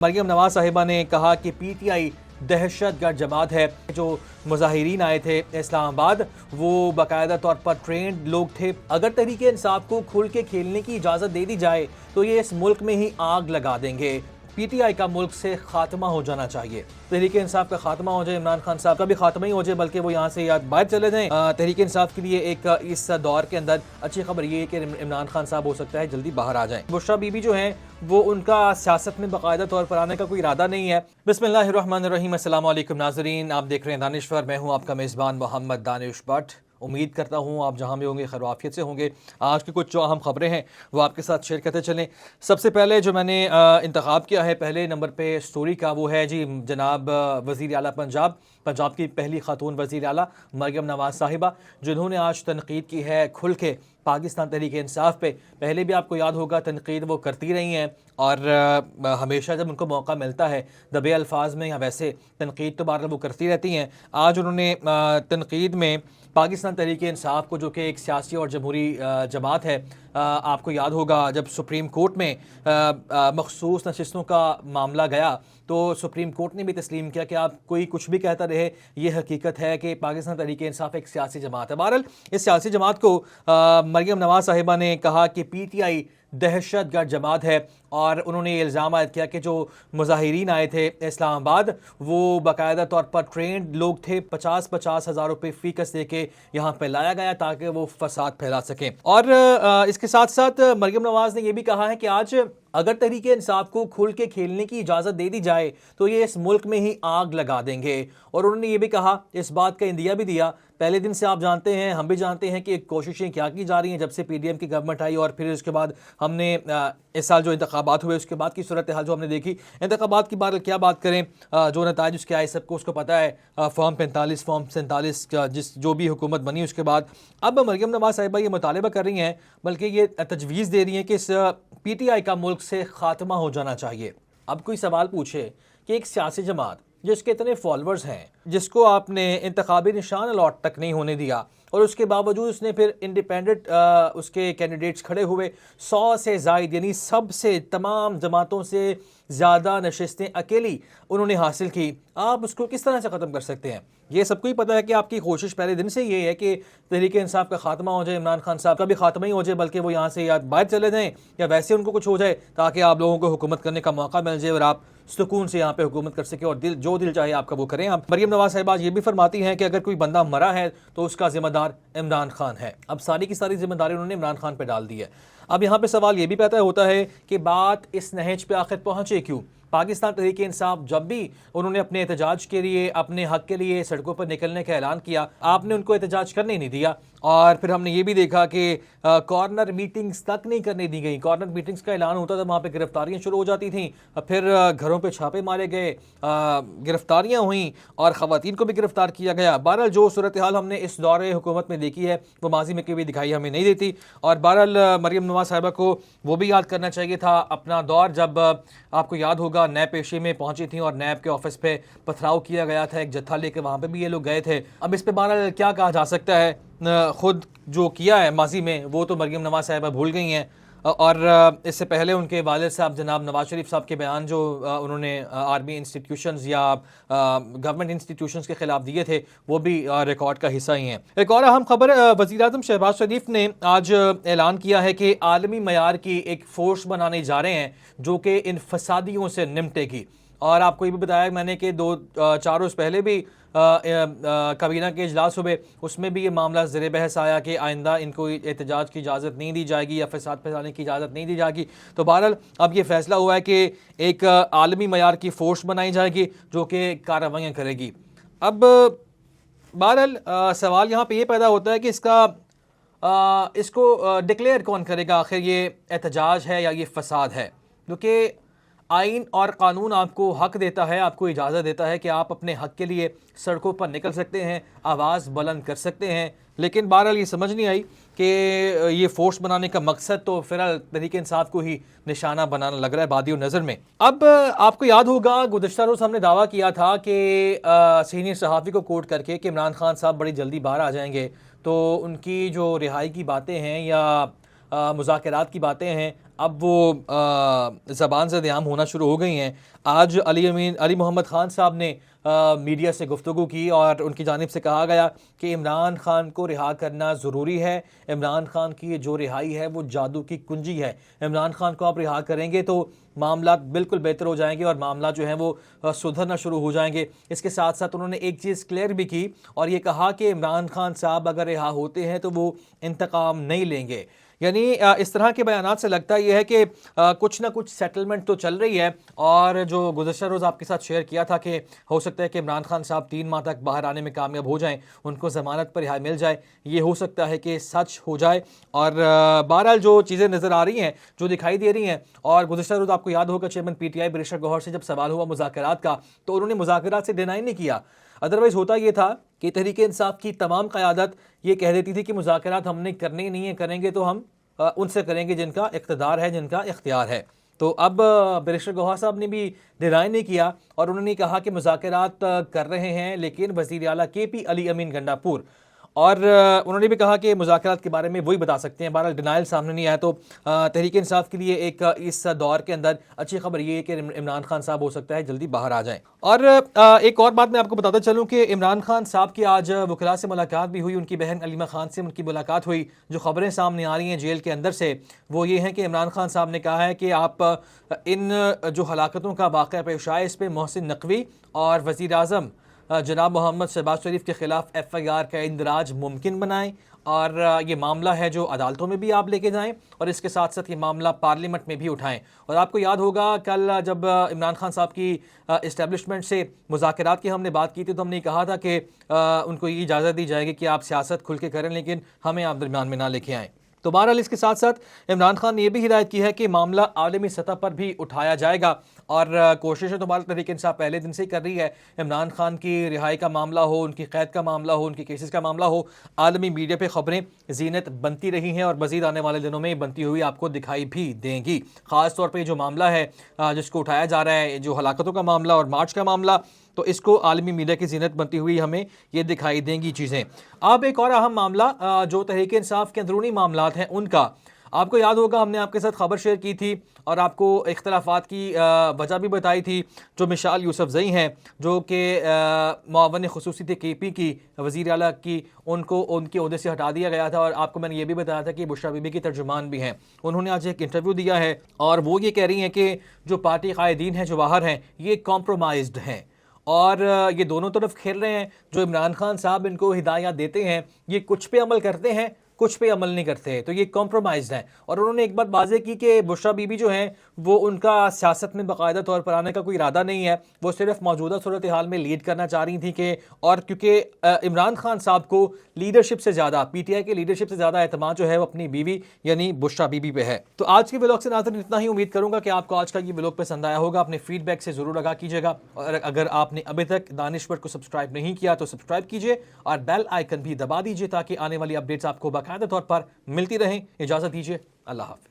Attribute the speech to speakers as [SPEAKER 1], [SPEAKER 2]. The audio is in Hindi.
[SPEAKER 1] मरियम नवाज साहिबा ने कहा कि पीटीआई दहशतगर्द जमात है। जो मुजाहिरीन आए थे इस्लामाबाद वो बाकायदा तौर पर ट्रेंड लोग थे। अगर तहरीक इंसाफ को खुल के खेलने की इजाज़त दे दी जाए तो ये इस मुल्क में ही आग लगा देंगे। पीटीआई का मुल्क से खात्मा हो जाना चाहिए। तहरीक इंसाफ का खात्मा हो जाए, इमरान खान साहब का भी खात्मा ही हो जाए, बल्कि वो यहाँ से या बाहर चले जाएं। तहरीक इंसाफ के लिए एक इस दौर के अंदर अच्छी खबर ये है कि इमरान खान साहब हो सकता है जल्दी बाहर आ जाएं। बुशरा बीबी जो हैं वो उनका सियासत में बाकायदा तौर पर आने का कोई इरादा नहीं है। बिस्मिल्लाहिर्रहमानिर्रहीम, अस्सलाम वालेकुम नाज़रीन, आप देख रहे हैं दानिश्वर। मैं हूँ आपका मेज़बान मोहम्मद दानिश भट्ट। उम्मीद करता हूँ आप जहाँ भी होंगे खैरियत से होंगे। आज की कुछ जो अहम खबरें हैं वो आपके साथ शेयर करते चलें। सबसे पहले जो मैंने इंतखाब किया है पहले नंबर पे स्टोरी का वो है जी जनाब वज़ीर आला पंजाब की पहली खातून वज़ीर आला मरियम नवाज साहिबा, जिन्होंने आज तनकीद की है खुल के पाकिस्तान तहरीक इंसाफ पे। पहले भी आपको याद होगा तनकीद वो करती रही हैं और हमेशा जब उनको मौका मिलता है दबे अल्फाज में या वैसे तनकीद तो बार वो करती रहती हैं। आज उन्होंने तनकीद में पाकिस्तान तहरीक इंसाफ को, जो कि एक सियासी और जमहूरी जमात है, आपको याद होगा जब सुप्रीम कोर्ट में मखसूस नशिस्तों का मामला गया तो सुप्रीम कोर्ट ने भी तस्लीम किया कि आप कोई कुछ भी कहता रहे, ये हकीकत है कि पाकिस्तान तहरीक इंसाफ एक सियासी जमात है। बहरहाल इस सियासी जमात को मरियम नवाज साहिबा ने कहा कि पीटीआई दहशतगर्द जमात है और उन्होंने ये इल्ज़ाम आयद किया कि जो मुजाहिरीन आए थे इस्लामाबाद वो बाकायदा तौर पर ट्रेंड लोग थे। 50-50 हज़ार रुपये फ़ीस दे के यहाँ पर लाया गया ताकि वो फसाद फैला सकें। और इसके साथ साथ मरियम नवाज ने यह भी कहा है कि आज अगर तहरीक इंसाफ को खुल के खेलने की इजाज़त दे दी जाए तो ये इस मुल्क में ही आग लगा देंगे। और उन्होंने ये भी कहा, इस बात का इंदिया भी दिया, पहले दिन से आप जानते हैं, हम भी जानते हैं कि कोशिशें क्या की जा रही हैं जब से पीडीएम की गवर्नमेंट आई और फिर उसके बाद हमने इस साल जो इंतखाबात हुए उसके बाद की सूरत हाल जो हमने देखी। इंतखाबात की बात क्या बात करें, जो नताइज उसके आए सबको उसको पता है। फॉर्म 45 फॉर्म 47 जो भी हुकूमत बनी उसके बाद अब मरियम नवाज साहिबा ये मुतालबा कर रही हैं, बल्कि ये तजवीज़ दे रही हैं कि इस पीटीआई का मुल्क से खात्मा हो जाना चाहिए। अब कोई सवाल पूछे कि एक सियासी जमात जिसके इतने फॉलोअर्स हैं, जिसको आपने इंतखाबी निशान अलॉट तक नहीं होने दिया और उसके बावजूद उसने फिर इंडिपेंडेंट उसके कैंडिडेट्स खड़े हुए 100 से ज़ायद, यानी सबसे तमाम जमातों से ज़्यादा नशिस्तें अकेली उन्होंने हासिल की, आप उसको किस तरह से ख़त्म कर सकते हैं? ये सबको ही पता है कि आपकी कोशिश पहले दिन से ये है कि तहरीक इंसाफ का खात्मा हो जाए, इमरान खान साहब का भी खात्मा ही हो जाए, बल्कि वो यहाँ से या बाहर चले जाएं या वैसे उनको कुछ हो जाए ताकि आप लोगों को हुकूमत करने का मौका मिल जाए और आप सुकून से यहाँ पे हुकूमत कर सके और जो दिल चाहे आपका वो करें। आप मरियम नवाज साहिबा ये भी फरमाती हैं कि अगर कोई बंदा मरा है तो उसका जिम्मेदार इमरान खान है। अब सारी की सारी जिम्मेदारी उन्होंने इमरान खान पर डाल दी है। अब यहाँ पे सवाल ये भी पैदा होता है कि बात इस नहज पे आखिर पहुंचे क्यों? पाकिस्तान तहरीक इंसाफ जब भी उन्होंने अपने एहतजाज के लिए, अपने हक के लिए सड़कों पर निकलने का ऐलान किया, आपने उनको एहतजाज करने नहीं दिया। और फिर हमने ये भी देखा कि कॉर्नर मीटिंग्स तक नहीं करने दी गई। कॉर्नर मीटिंग्स का ऐलान होता था, वहाँ पे गिरफ्तारियाँ शुरू हो जाती थी, फिर घरों पे छापे मारे गए, गिरफ्तारियाँ हुई और ख़वातीन को भी गिरफ्तार किया गया। बहरहाल जो सूरत हाल हमने इस दौरे हुकूमत में देखी है वो माजी में कभी दिखाई हमें नहीं देती। और बहरहाल मरियम नवाज साहिबा को वो भी याद करना चाहिए था अपना दौर, जब आपको याद होगा नैब पेशी में पहुंची थी और नैब के ऑफिस पे पथराव किया गया था, एक जत्था लेके वहाँ पे भी ये लोग गए थे। अब इस पे बहरहाल क्या कहा जा सकता है, खुद जो किया है माजी में वो तो मरियम नवाज साहिबा भूल गई हैं। और इससे पहले उनके वालिद साहब जनाब नवाज शरीफ साहब के बयान जो उन्होंने आर्मी इंस्टीट्यूशंस या गवर्नमेंट इंस्टीट्यूशंस के खिलाफ दिए थे वो भी रिकॉर्ड का हिस्सा ही हैं। एक और अहम खबर, वज़ीर आज़म शहबाज शरीफ ने आज ऐलान किया है कि आलमी मयार की एक फोर्स बनाने जा रहे हैं जो कि इन फसादियों से निपटेगी। और आपको ये भी बताया मैंने कि 2-4 रोज़ पहले भी काबीना के इजलास हुए, उसमें भी ये मामला ज़ेर बहस आया कि आइंदा इनको एहतजाज की इजाज़त नहीं दी जाएगी या फसाद फैलाने की इजाज़त नहीं दी जाएगी। तो बहरहाल अब ये फैसला हुआ है कि एक आलमी मयार की फ़ोर्स बनाई जाएगी जो कि कार्रवाइयाँ करेगी। अब बहरहाल सवाल यहाँ पे ये पैदा होता है कि इसको डिक्लेयर कौन करेगा, आखिर ये एहतजाज है या ये फसाद है? क्योंकि आइन और कानून आपको हक देता है, आपको इजाज़त देता है कि आप अपने हक के लिए सड़कों पर निकल सकते हैं, आवाज़ बुलंद कर सकते हैं। लेकिन बहरहाल ये समझ नहीं आई कि ये फोर्स बनाने का मकसद तो फिलहाल तहरीक इंसाफ को ही निशाना बनाना लग रहा है बादियों नज़र में। अब आपको याद होगा गुज़श्ता रोज़ हमने दावा किया था कि सीनियर सहाफ़ी को कोट करके कि इमरान खान साहब बड़ी जल्दी बाहर आ जाएंगे, तो उनकी जो रिहाई की बातें हैं या मुज़ाकरात की बातें हैं अब वो ज़बान से ज़बान होना शुरू हो गई हैं। आज अली मोहम्मद ख़ान साहब ने मीडिया से गुफ्तगू की और उनकी जानिब से कहा गया कि इमरान खान को रिहा करना ज़रूरी है। इमरान खान की जो रिहाई है वो जादू की कुंजी है। इमरान खान को आप रिहा करेंगे तो मामला बिल्कुल बेहतर हो जाएंगे और मामला जो है वो सुधरना शुरू हो जाएंगे। इसके साथ साथ उन्होंने एक चीज़ क्लियर भी की और ये कहा कि इमरान खान साहब अगर रिहा होते हैं तो वो इंतकाम नहीं लेंगे। यानी इस तरह के बयानात से लगता यह है कि कुछ ना कुछ सेटलमेंट तो चल रही है। और जो गुज़श्ता रोज़ आपके साथ शेयर किया था कि हो सकता है कि इमरान खान साहब 3 माह तक बाहर आने में कामयाब हो जाएं, उनको ज़मानत पर रिहाई मिल जाए, ये हो सकता है कि सच हो जाए। और बहरहाल जो चीज़ें नज़र आ रही हैं, जो दिखाई दे रही हैं, और गुज़श्ता रोज़ आपको याद होगा चेयरमैन PTI बैरिस्टर गौहर से जब सवाल हुआ मुज़ाकरात का तो उन्होंने मुज़ाकरात से डिनाई नहीं किया। अदरवाइज़ होता ये था कि तहरीक इंसाफ की तमाम क़यादत ये कह देती थी कि मुज़ाकरात हमने करने ही नहीं है, करेंगे तो हम उनसे करेंगे जिनका इक़्तिदार है, जिनका इख्तियार है। तो अब बैरिस्टर गौहर साहब ने भी डिनाई नहीं किया और उन्होंने कहा कि मुज़ाकरात कर रहे हैं लेकिन वज़ीर आला KP अली अमीन गंडापुर, और उन्होंने भी कहा कि मुज़ाकरात के बारे में वही बता सकते हैं। बहरहाल डिनाइल सामने नहीं आया। तो तहरीक इंसाफ के लिए एक इस दौर के अंदर अच्छी खबर ये है कि इमरान खान साहब हो सकता है जल्दी बाहर आ जाएं। और एक और बात मैं आपको बताता चलूँ कि इमरान खान साहब की आज वकला से मुलाकात भी हुई, उनकी बहन अलीमा खान से उनकी मुलाकात हुई। जो खबरें सामने आ रही हैं जेल के अंदर से वो ये हैं कि इमरान खान साहब ने कहा है कि आप इन जो हलाकतों का वाक़या पेश आया इस पर मोहसिन नकवी और वज़ीर आज़म जनाब मोहम्मद शहबाज शरीफ के ख़िलाफ़ FIR का इंदराज मुमकिन बनाएं और ये मामला है जो अदालतों में भी आप लेके जाएं और इसके साथ साथ ये मामला पार्लियामेंट में भी उठाएं। और आपको याद होगा कल जब इमरान खान साहब की इस्टेब्लिशमेंट से मुज़ाकरात की हमने बात की थी तो हमने कहा था कि उनको ये इजाज़त दी जाएगी कि आप सियासत खुल के करें लेकिन हमें आप दरमियान में ना लेके आएँ। तो बहरहाल इसके साथ साथ इमरान खान ने यह भी हिदायत की है कि मामला आलमी सतह पर भी उठाया जाएगा और कोशिशें तो भारत तहरीक इंसाफ पहले दिन से ही कर रही है। इमरान खान की रिहाई का मामला हो, उनकी कैद का मामला हो, उनकी केसेस का मामला हो, आलमी मीडिया पे खबरें ज़ीनत बनती रही हैं और मज़ीद आने वाले दिनों में बनती हुई आपको दिखाई भी देंगी। ख़ास तौर पर जो मामला है जिसको उठाया जा रहा है, जो हलाकतों का मामला और मार्च का मामला, तो इसको आलमी मीडिया की ज़ीनत बनती हुई हमें ये दिखाई देंगी चीज़ें। अब एक और अहम मामला जो तहरीक इंसाफ के अंदरूनी मामलात हैं उनका, आपको याद होगा हमने आपके साथ खबर शेयर की थी और आपको इख्तलाफात की वजह भी बताई थी। जो मिशाल यूसुफजई हैं जो कि मुआवन खुसूसी थे KP की, वज़ीर आला की, उनको उनके ओहदे से हटा दिया गया था। और आपको मैंने ये भी बताया था कि बुशरा बीबी की तर्जुमान भी हैं। उन्होंने आज एक इंटरव्यू दिया है और वो ये कह रही हैं कि जो पार्टी कायदीन हैं जो बाहर हैं ये कॉम्प्रोमाइज़्ड हैं और ये दोनों तरफ खेल रहे हैं। जो इमरान खान साहब इनको हिदायत देते हैं ये कुछ पे अमल करते हैं, कुछ पे अमल नहीं करते, तो ये कॉम्प्रोमाइज़ है। और उन्होंने एक बात वाज़ेह की कि बुशरा बीबी जो हैं वो उनका सियासत में बाकायदा तौर पर आने का कोई इरादा नहीं है, वो सिर्फ मौजूदा सूरत हाल में लीड करना चाह रही थी कि, और क्योंकि इमरान खान साहब को लीडरशिप से ज़्यादा, PTI के लीडरशिप से ज़्यादा एतमाद जो है वो अपनी बीवी यानी बुशरा बीबी पे है। तो आज के व्लॉग से नाज़रीन इतना ही। उम्मीद करूँगा कि आपको आज का ये व्लॉग पसंद आया होगा। अपने फीडबैक से ज़रूर आगाह कीजिएगा और अगर आपने अभी तक दानिश्वर को सब्सक्राइब नहीं किया तो सब्सक्राइब कीजिए और बेल आइकन भी दबा दीजिए ताकि आने वाली अपडेट्स आपको बाकायदा तौर पर मिलती रहें। इजाज़त दीजिए, अल्लाह हाफ़िज़।